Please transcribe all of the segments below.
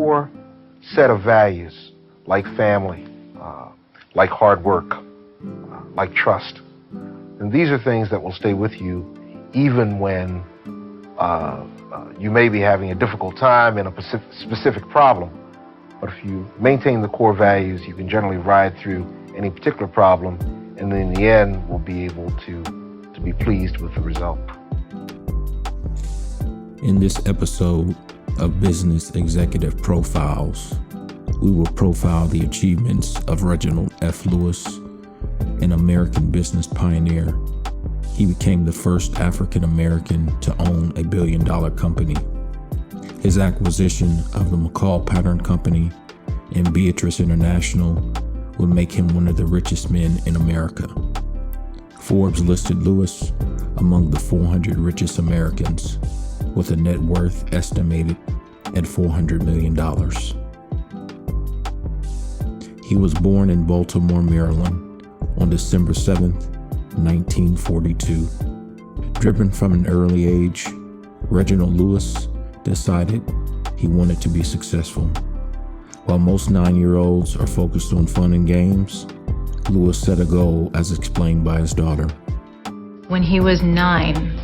core set of values like family, like hard work, like trust. And these are things that will stay with you even when you may be having a difficult time in a specific problem. But if you maintain the core values, you can generally ride through any particular problem, and in the end, will be able to be pleased with the result. In this episode of Business Executive Profiles, we will profile the achievements of Reginald F. Lewis, an American business pioneer. He became the first African American to own a billion-dollar company. His acquisition of the McCall Pattern Company and Beatrice International would make him one of the richest men in America. Forbes listed Lewis among the 400 richest Americans, with a net worth estimated at $400 million. He was born in Baltimore, Maryland on December 7th, 1942. Driven from an early age, Reginald Lewis decided he wanted to be successful. While most 9-year-olds are focused on fun and games, Lewis set a goal as explained by his daughter. When he was 9,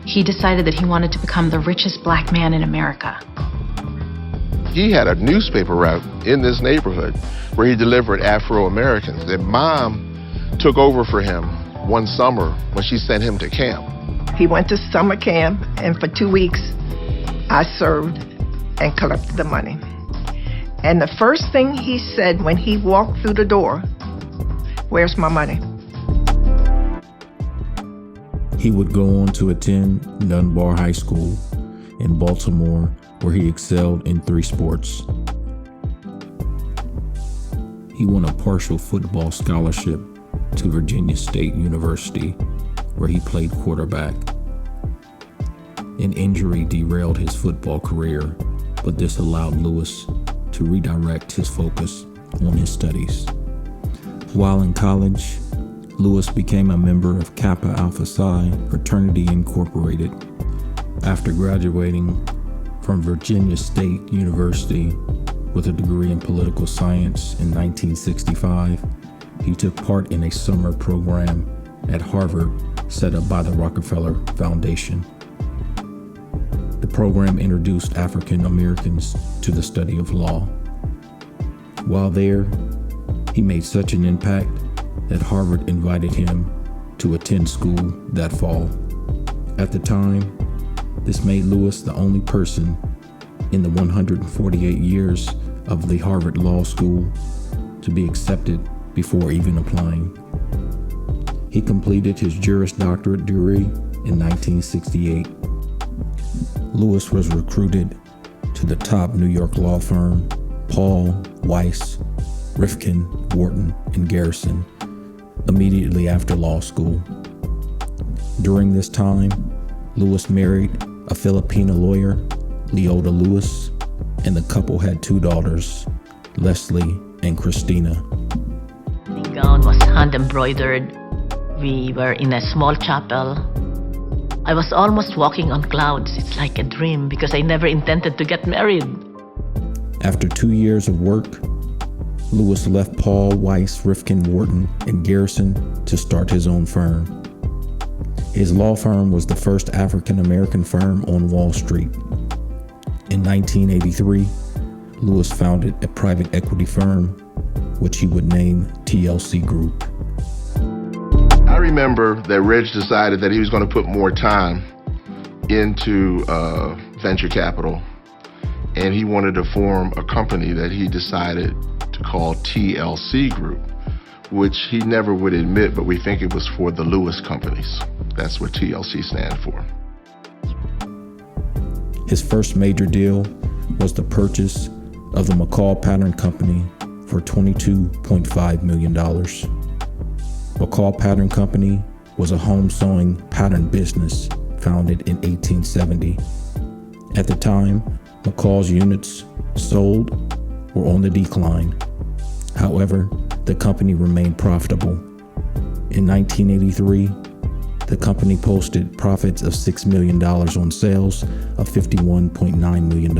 he decided that he wanted to become the richest black man in America. He had a newspaper route in this neighborhood where he delivered Afro-Americans. Their mom took over for him one summer when she sent him to camp. He went to summer camp, and for 2 weeks, I served and collected the money. And the first thing he said when he walked through the door, "Where's my money?" He would go on to attend Dunbar High School in Baltimore, where he excelled in 3 sports. He won a partial football scholarship to Virginia State University, where he played quarterback. An injury derailed his football career, but this allowed Lewis to redirect his focus on his studies. While in college, Lewis became a member of Kappa Alpha Psi Fraternity Incorporated. After graduating from Virginia State University with a degree in political science in 1965, he took part in a summer program at Harvard set up by the Rockefeller Foundation. The program introduced African Americans to the study of law. While there, he made such an impact that Harvard invited him to attend school that fall. At the time, this made Lewis the only person in the 148 years of the Harvard Law School to be accepted before even applying. He completed his Juris Doctorate degree in 1968. Lewis was recruited to the top New York law firm, Paul, Weiss, Rifkin, Wharton, and Garrison, immediately after law school. During this time, Lewis married a Filipino lawyer, Leota Lewis, and the couple had 2 daughters, Leslie and Christina. The gown was hand embroidered. We were in a small chapel. I was almost walking on clouds. It's like a dream because I never intended to get married. After 2 years of work, Lewis left Paul, Weiss, Rifkin, Wharton, and Garrison to start his own firm. His law firm was the first African-American firm on Wall Street. In 1983, Lewis founded a private equity firm, which he would name TLC Group. I remember that Reg decided that he was going to put more time into venture capital, and he wanted to form a company that he decided to call TLC Group, which he never would admit, but we think it was for the Lewis companies. That's what TLC stands for. His first major deal was the purchase of the McCall Pattern Company for $22.5 million. McCall Pattern Company was a home sewing pattern business founded in 1870. At the time, McCall's units sold were on the decline. However, the company remained profitable. In 1983, the company posted profits of $6 million on sales of $51.9 million.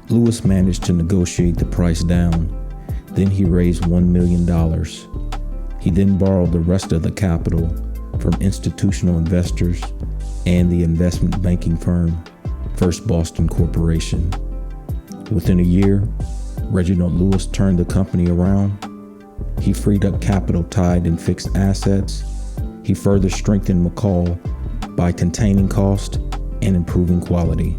Lewis managed to negotiate the price down. Then he raised $1 million. He then borrowed the rest of the capital from institutional investors and the investment banking firm, First Boston Corporation. Within a year, Reginald Lewis turned the company around. He freed up capital tied in fixed assets. He further strengthened McCall by containing cost and improving quality.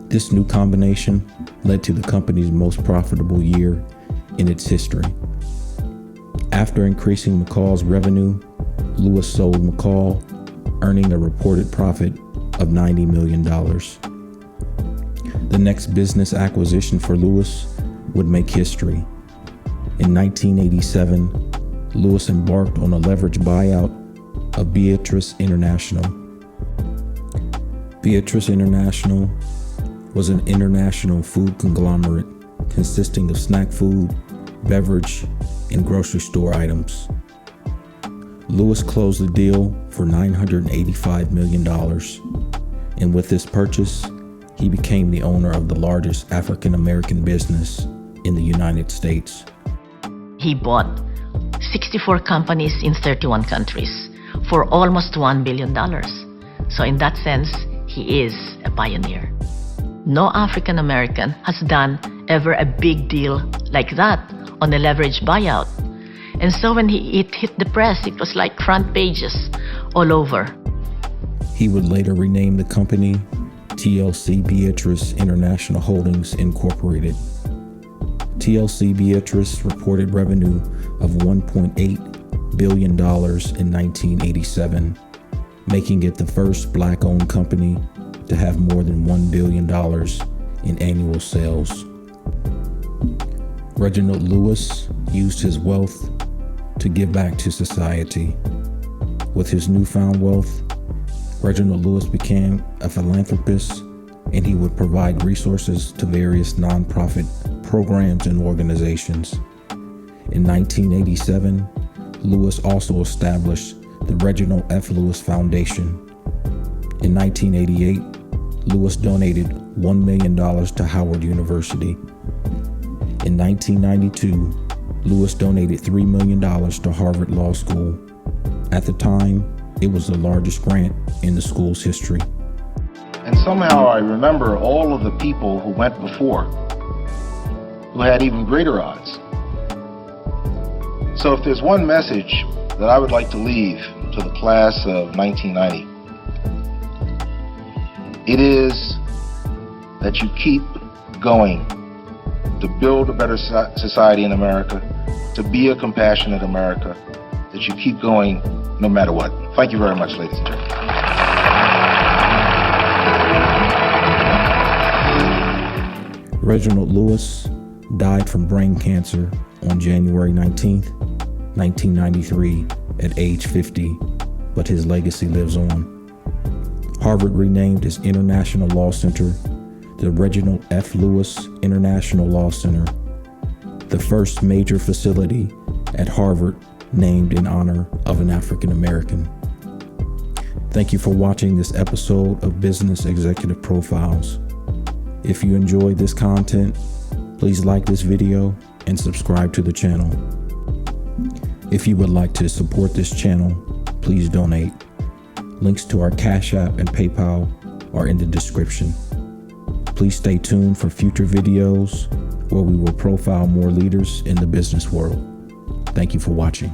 This new combination led to the company's most profitable year in its history. After increasing McCall's revenue, Lewis sold McCall, earning a reported profit of $90 million. The next business acquisition for Lewis would make history. In 1987, Lewis embarked on a leveraged buyout of Beatrice International. Beatrice International was an international food conglomerate consisting of snack food, beverage, and grocery store items. Lewis closed the deal for $985 million, and with this purchase, he became the owner of the largest African-American business in the United States. He bought 64 companies in 31 countries for almost $1 billion. So in that sense, he is a pioneer. No African American has done ever a big deal like that on a leveraged buyout. And so when it hit the press, it was like front pages all over. He would later rename the company TLC Beatrice International Holdings Incorporated. TLC Beatrice reported revenue of $1.8 billion in 1987, making it the first Black-owned company to have more than $1 billion in annual sales. Reginald Lewis used his wealth to give back to society. With his newfound wealth, Reginald Lewis became a philanthropist, and he would provide resources to various nonprofit programs and organizations. In 1987, Lewis also established the Reginald F. Lewis Foundation. In 1988, Lewis donated $1 million to Howard University. In 1992, Lewis donated $3 million to Harvard Law School. At the time, it was the largest grant in the school's history. And somehow I remember all of the people who went before, who had even greater odds. So if there's one message that I would like to leave to the class of 1990, it is that you keep going to build a better society in America, to be a compassionate America, that you keep going no matter what. Thank you very much, ladies and gentlemen. Reginald Lewis died from brain cancer on January 19, 1993, at age 50, but his legacy lives on. Harvard renamed its International Law Center the Reginald F. Lewis International Law Center, the first major facility at Harvard named in honor of an African American. Thank you for watching this episode of Business Executive Profiles. If you enjoyed this content, please like this video and subscribe to the channel. If you would like to support this channel, please donate. Links to our Cash App and PayPal are in the description. Please stay tuned for future videos where we will profile more leaders in the business world. Thank you for watching.